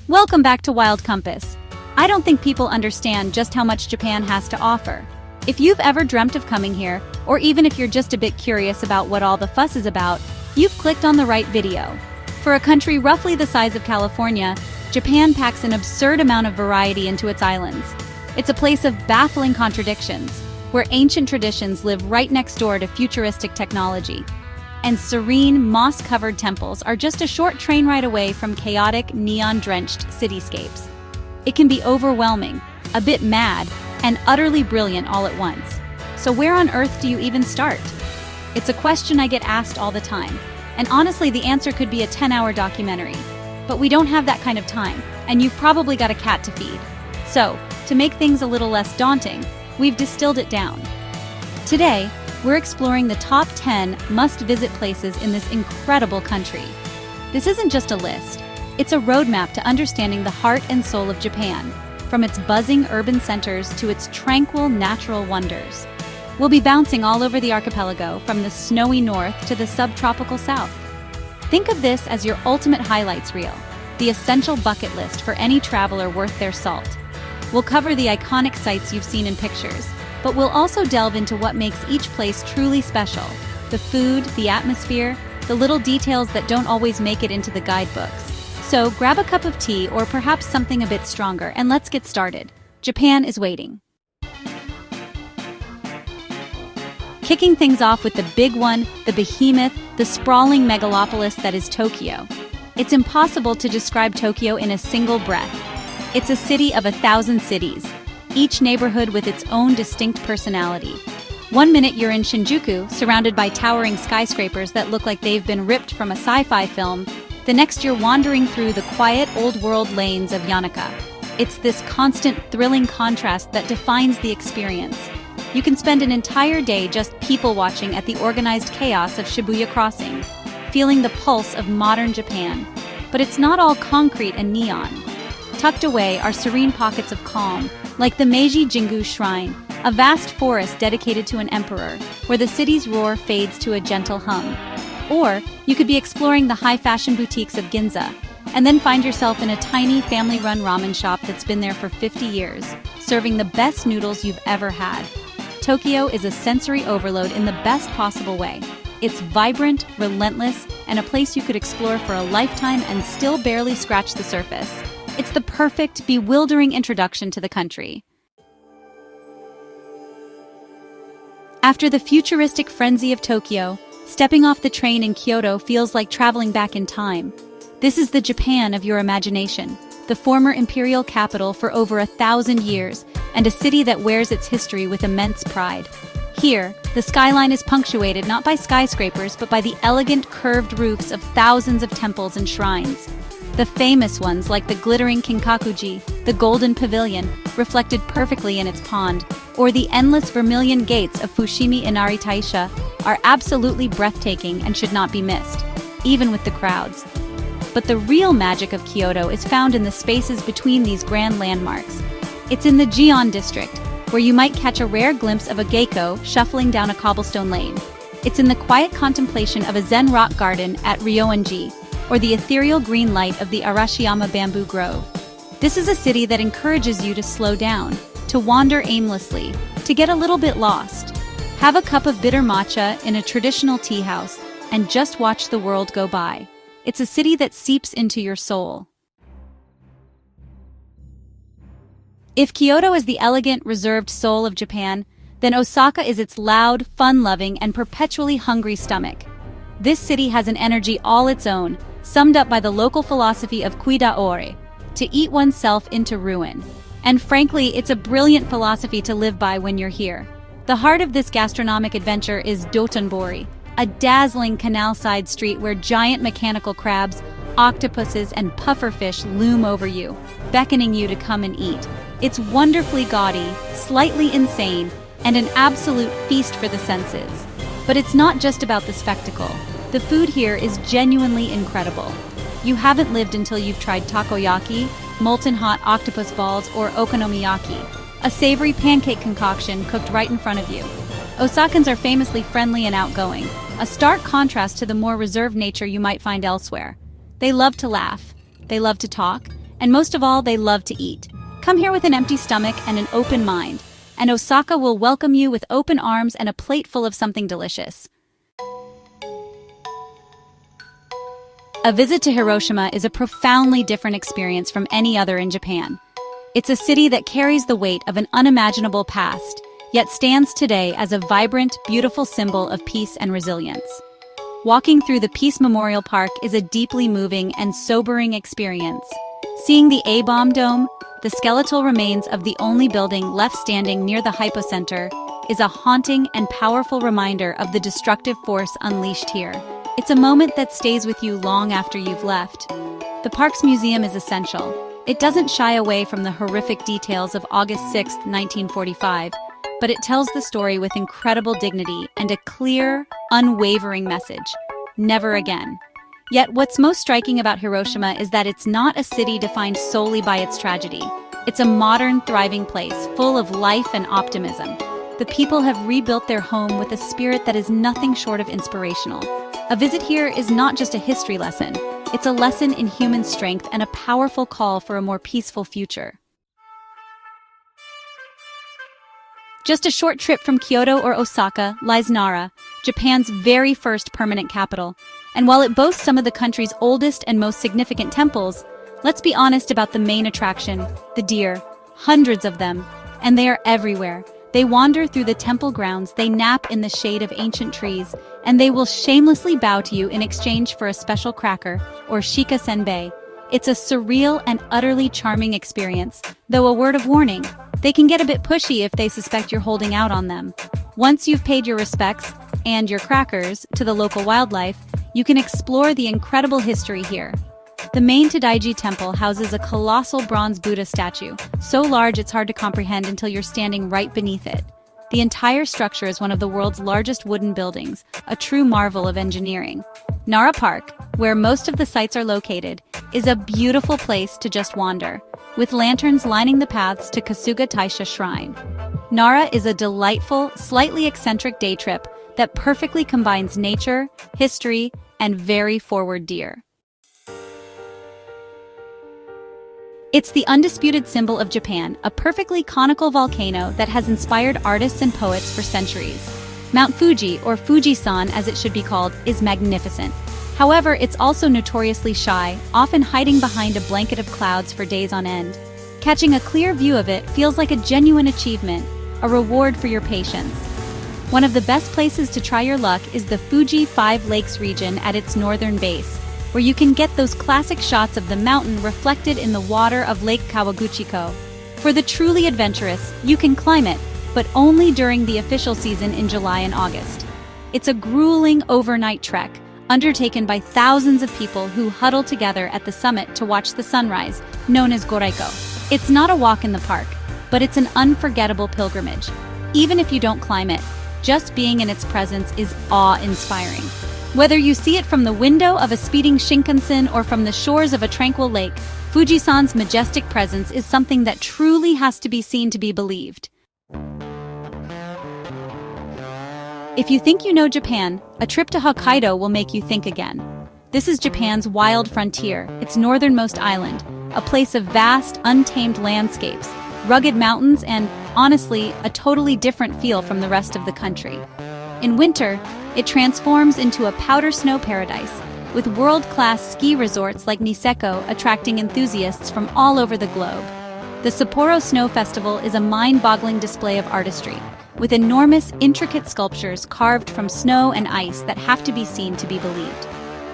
Welcome back to Wild Compass. I don't think people understand just how much Japan has to offer. If you've ever dreamt of coming here, or even if you're just a bit curious about what all the fuss is about, you've clicked on the right video. For a country roughly the size of California, Japan packs an absurd amount of variety into its islands. It's a place of baffling contradictions, where ancient traditions live right next door to futuristic technology. And serene, moss-covered temples are just a short train ride away from chaotic, neon-drenched cityscapes. It can be overwhelming, a bit mad, and utterly brilliant all at once. So where on earth do you even start? It's a question I get asked all the time, and honestly the answer could be a 10-hour documentary. But we don't have that kind of time, and you've probably got a cat to feed. So, to make things a little less daunting, we've distilled it down. Today, we're exploring the top 10 must-visit places in this incredible country. This isn't just a list, it's a roadmap to understanding the heart and soul of Japan, from its buzzing urban centers to its tranquil natural wonders. We'll be bouncing all over the archipelago, from the snowy north to the subtropical south. Think of this as your ultimate highlights reel, the essential bucket list for any traveler worth their salt. We'll cover the iconic sights you've seen in pictures, but we'll also delve into what makes each place truly special: the food, the atmosphere, the little details that don't always make it into the guidebooks. So grab a cup of tea or perhaps something a bit stronger and let's get started. Japan is waiting. Kicking things off with the big one, the behemoth, the sprawling megalopolis that is Tokyo. It's impossible to describe Tokyo in a single breath. It's a city of 1,000 cities, each neighborhood with its own distinct personality. One minute you're in Shinjuku, surrounded by towering skyscrapers that look like they've been ripped from a sci-fi film. The next you're wandering through the quiet old-world lanes of Yanaka. It's this constant, thrilling contrast that defines the experience. You can spend an entire day just people-watching at the organized chaos of Shibuya Crossing, feeling the pulse of modern Japan. But it's not all concrete and neon. Tucked away are serene pockets of calm, like the Meiji Jingu Shrine, a vast forest dedicated to an emperor, where the city's roar fades to a gentle hum. Or you could be exploring the high-fashion boutiques of Ginza, and then find yourself in a tiny family-run ramen shop that's been there for 50 years, serving the best noodles you've ever had. Tokyo is a sensory overload in the best possible way. It's vibrant, relentless, and a place you could explore for a lifetime and still barely scratch the surface. It's the perfect, bewildering introduction to the country. After the futuristic frenzy of Tokyo, stepping off the train in Kyoto feels like traveling back in time. This is the Japan of your imagination, the former imperial capital for over 1,000 years, and a city that wears its history with immense pride. Here, the skyline is punctuated not by skyscrapers but by the elegant curved roofs of thousands of temples and shrines. The famous ones like the glittering Kinkakuji, the Golden Pavilion, reflected perfectly in its pond, or the endless vermilion gates of Fushimi Inari Taisha, are absolutely breathtaking and should not be missed, even with the crowds. But the real magic of Kyoto is found in the spaces between these grand landmarks. It's in the Gion district, where you might catch a rare glimpse of a geiko shuffling down a cobblestone lane. It's in the quiet contemplation of a Zen rock garden at Ryoanji, or the ethereal green light of the Arashiyama bamboo grove. This is a city that encourages you to slow down, to wander aimlessly, to get a little bit lost. Have a cup of bitter matcha in a traditional tea house, and just watch the world go by. It's a city that seeps into your soul. If Kyoto is the elegant, reserved soul of Japan, then Osaka is its loud, fun-loving, and perpetually hungry stomach. This city has an energy all its own, summed up by the local philosophy of Kuida Ore, to eat oneself into ruin. And frankly, it's a brilliant philosophy to live by when you're here. The heart of this gastronomic adventure is Dotonbori, a dazzling canal-side street where giant mechanical crabs, octopuses, and pufferfish loom over you, beckoning you to come and eat. It's wonderfully gaudy, slightly insane, and an absolute feast for the senses. But it's not just about the spectacle. The food here is genuinely incredible. You haven't lived until you've tried takoyaki, molten hot octopus balls, or okonomiyaki, a savory pancake concoction cooked right in front of you. Osakans are famously friendly and outgoing, a stark contrast to the more reserved nature you might find elsewhere. They love to laugh, they love to talk, And most of all, they love to eat. Come here with an empty stomach and an open mind, and Osaka will welcome you with open arms and a plate full of something delicious. A visit to Hiroshima is a profoundly different experience from any other in Japan. It's a city that carries the weight of an unimaginable past, yet stands today as a vibrant, beautiful symbol of peace and resilience. Walking through the Peace Memorial Park is a deeply moving and sobering experience. Seeing the A-bomb dome, the skeletal remains of the only building left standing near the hypocenter, is a haunting and powerful reminder of the destructive force unleashed here. It's a moment that stays with you long after you've left. The park's museum is essential. It doesn't shy away from the horrific details of August 6, 1945, but it tells the story with incredible dignity and a clear, unwavering message: never again. Yet what's most striking about Hiroshima is that it's not a city defined solely by its tragedy. It's a modern, thriving place, full of life and optimism. The people have rebuilt their home with a spirit that is nothing short of inspirational. A visit here is not just a history lesson. It's a lesson in human strength and a powerful call for a more peaceful future. Just a short trip from Kyoto or Osaka lies Nara, Japan's very first permanent capital. And while it boasts some of the country's oldest and most significant temples, let's be honest about the main attraction: the deer. Hundreds of them, and they are everywhere. They wander through the temple grounds, they nap in the shade of ancient trees, and they will shamelessly bow to you in exchange for a special cracker, or shika senbei. It's a surreal and utterly charming experience, though a word of warning: they can get a bit pushy if they suspect you're holding out on them. Once you've paid your respects, and your crackers, to the local wildlife, you can explore the incredible history here. The main Tadaiji temple houses a colossal bronze Buddha statue, so large it's hard to comprehend until you're standing right beneath it. The entire structure is one of the world's largest wooden buildings, a true marvel of engineering. Nara Park, where most of the sites are located, is a beautiful place to just wander, with lanterns lining the paths to Kasuga Taisha Shrine. Nara is a delightful, slightly eccentric day trip that perfectly combines nature, history, and very forward deer. It's the undisputed symbol of Japan, a perfectly conical volcano that has inspired artists and poets for centuries. Mount Fuji, or Fuji-san as it should be called, is magnificent. However, it's also notoriously shy, often hiding behind a blanket of clouds for days on end. Catching a clear view of it feels like a genuine achievement, a reward for your patience. One of the best places to try your luck is the Fuji Five Lakes region at its northern base, where you can get those classic shots of the mountain reflected in the water of Lake Kawaguchiko. For the truly adventurous, you can climb it, but only during the official season in July and August. It's a grueling overnight trek, undertaken by thousands of people who huddle together at the summit to watch the sunrise, known as Goraiko. It's not a walk in the park, but it's an unforgettable pilgrimage. Even if you don't climb it, just being in its presence is awe-inspiring. Whether you see it from the window of a speeding Shinkansen or from the shores of a tranquil lake, Fuji-san's majestic presence is something that truly has to be seen to be believed. If you think you know Japan, a trip to Hokkaido will make you think again. This is Japan's wild frontier, its northernmost island, a place of vast, untamed landscapes, rugged mountains, and, honestly, a totally different feel from the rest of the country. In winter, it transforms into a powder snow paradise, with world-class ski resorts like Niseko attracting enthusiasts from all over the globe. The Sapporo Snow Festival is a mind-boggling display of artistry, with enormous, intricate sculptures carved from snow and ice that have to be seen to be believed.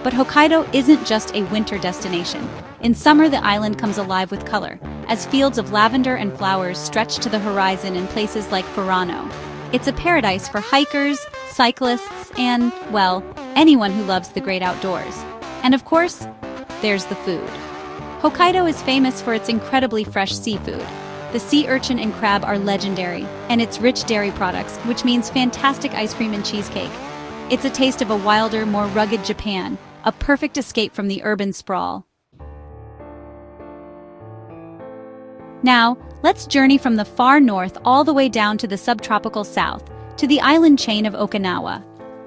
But Hokkaido isn't just a winter destination. In summer, the island comes alive with color, as fields of lavender and flowers stretch to the horizon in places like Furano. It's a paradise for hikers, cyclists, and, well, anyone who loves the great outdoors. And of course, there's the food. Hokkaido is famous for its incredibly fresh seafood. The sea urchin and crab are legendary, and its rich dairy products, which means fantastic ice cream and cheesecake. It's a taste of a wilder, more rugged Japan, a perfect escape from the urban sprawl. Now, let's journey from the far north all the way down to the subtropical south, to the island chain of Okinawa.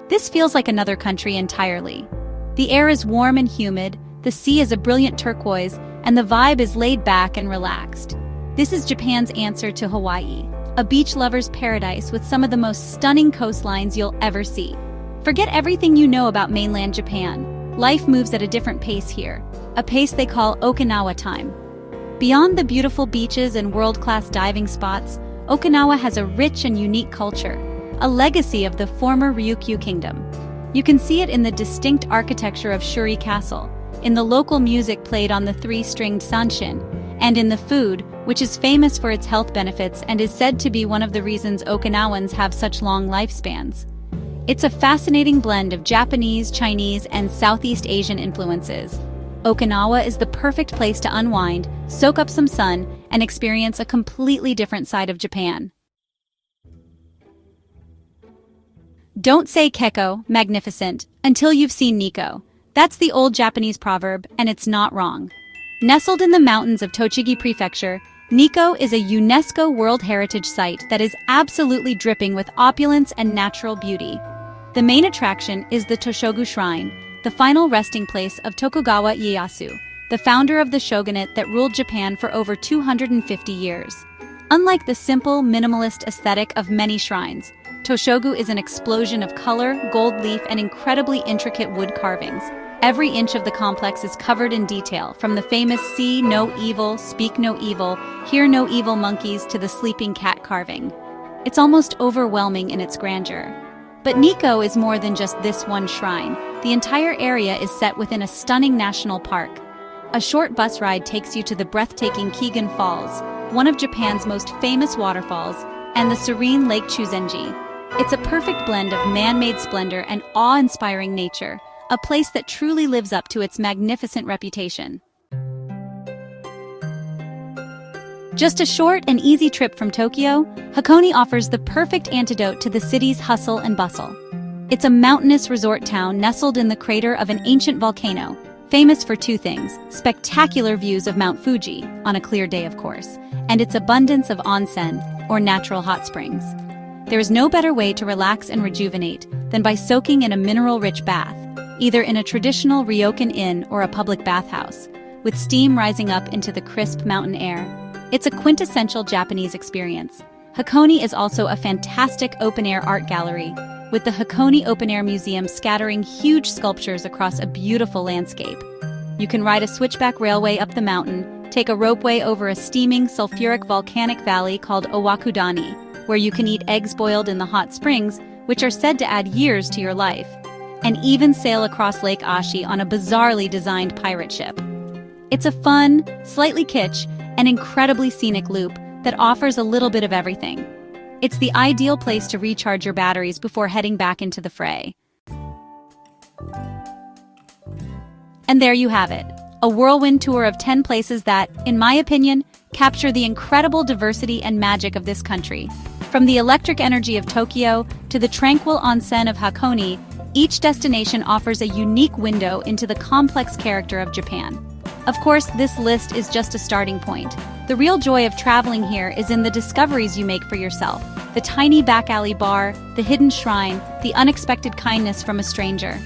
This feels like another country entirely. The air is warm and humid, The sea is a brilliant turquoise, and the vibe is laid back and relaxed. This is Japan's answer to Hawaii, a beach lover's paradise with some of the most stunning coastlines you'll ever see. Forget everything you know about mainland Japan. Life moves at a different pace here, a pace they call Okinawa time. Beyond the beautiful beaches and world-class diving spots, Okinawa has a rich and unique culture, a legacy of the former Ryukyu kingdom. You can see it in the distinct architecture of Shuri Castle, in the local music played on the three-stringed sanshin, and in the food, which is famous for its health benefits and is said to be one of the reasons Okinawans have such long lifespans. It's a fascinating blend of Japanese, Chinese, and Southeast Asian influences. Okinawa is the perfect place to unwind, soak up some sun, and experience a completely different side of Japan. Don't say Keko, magnificent, until you've seen Nikko. That's the old Japanese proverb, and it's not wrong. Nestled in the mountains of Tochigi Prefecture, Nikko is a UNESCO World Heritage Site that is absolutely dripping with opulence and natural beauty. The main attraction is the Toshogu Shrine, the final resting place of Tokugawa Ieyasu, the founder of the shogunate that ruled Japan for over 250 years. Unlike the simple, minimalist aesthetic of many shrines, Toshogu is an explosion of color, gold leaf, and incredibly intricate wood carvings. Every inch of the complex is covered in detail, from the famous see no evil, speak no evil, hear no evil monkeys to the sleeping cat carving. It's almost overwhelming in its grandeur. But Nikko is more than just this one shrine. The entire area is set within a stunning national park. A short bus ride takes you to the breathtaking Kegon Falls, one of Japan's most famous waterfalls, and the serene Lake Chuzenji. It's a perfect blend of man-made splendor and awe-inspiring nature, a place that truly lives up to its magnificent reputation. Just a short and easy trip from Tokyo, Hakonei offers the perfect antidote to the city's hustle and bustle. It's a mountainous resort town nestled in the crater of an ancient volcano, famous for two things: spectacular views of Mount Fuji, on a clear day of course, and its abundance of onsen, or natural hot springs. There is no better way to relax and rejuvenate than by soaking in a mineral-rich bath, either in a traditional ryokan inn or a public bathhouse, with steam rising up into the crisp mountain air. It's a quintessential Japanese experience. Hakonei is also a fantastic open-air art gallery, with the Hakonei Open Air Museum scattering huge sculptures across a beautiful landscape. You can ride a switchback railway up the mountain, take a ropeway over a steaming sulfuric volcanic valley called Owakudani, where you can eat eggs boiled in the hot springs, which are said to add years to your life, and even sail across Lake Ashi on a bizarrely designed pirate ship. It's a fun, slightly kitsch, and incredibly scenic loop that offers a little bit of everything. It's the ideal place to recharge your batteries before heading back into the fray. And there you have it, a whirlwind tour of 10 places that, in my opinion, capture the incredible diversity and magic of this country. From the electric energy of Tokyo to the tranquil onsen of Hakonei, each destination offers a unique window into the complex character of Japan. Of course, this list is just a starting point. The real joy of traveling here is in the discoveries you make for yourself. The tiny back alley bar, the hidden shrine, the unexpected kindness from a stranger.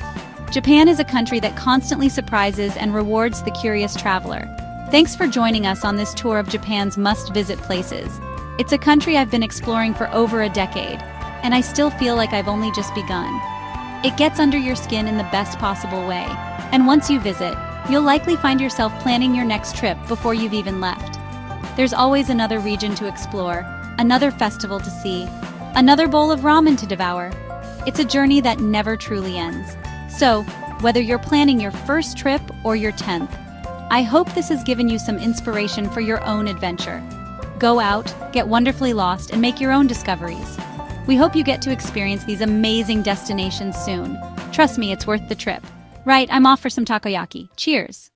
Japan is a country that constantly surprises and rewards the curious traveler. Thanks for joining us on this tour of Japan's must-visit places. It's a country I've been exploring for over a decade, and I still feel like I've only just begun. It gets under your skin in the best possible way, and once you visit, you'll likely find yourself planning your next trip before you've even left. There's always another region to explore, another festival to see, another bowl of ramen to devour. It's a journey that never truly ends. So, whether you're planning your first trip or your 10th, I hope this has given you some inspiration for your own adventure. Go out, get wonderfully lost, and make your own discoveries. We hope you get to experience these amazing destinations soon. Trust me, it's worth the trip. Right, I'm off for some takoyaki. Cheers!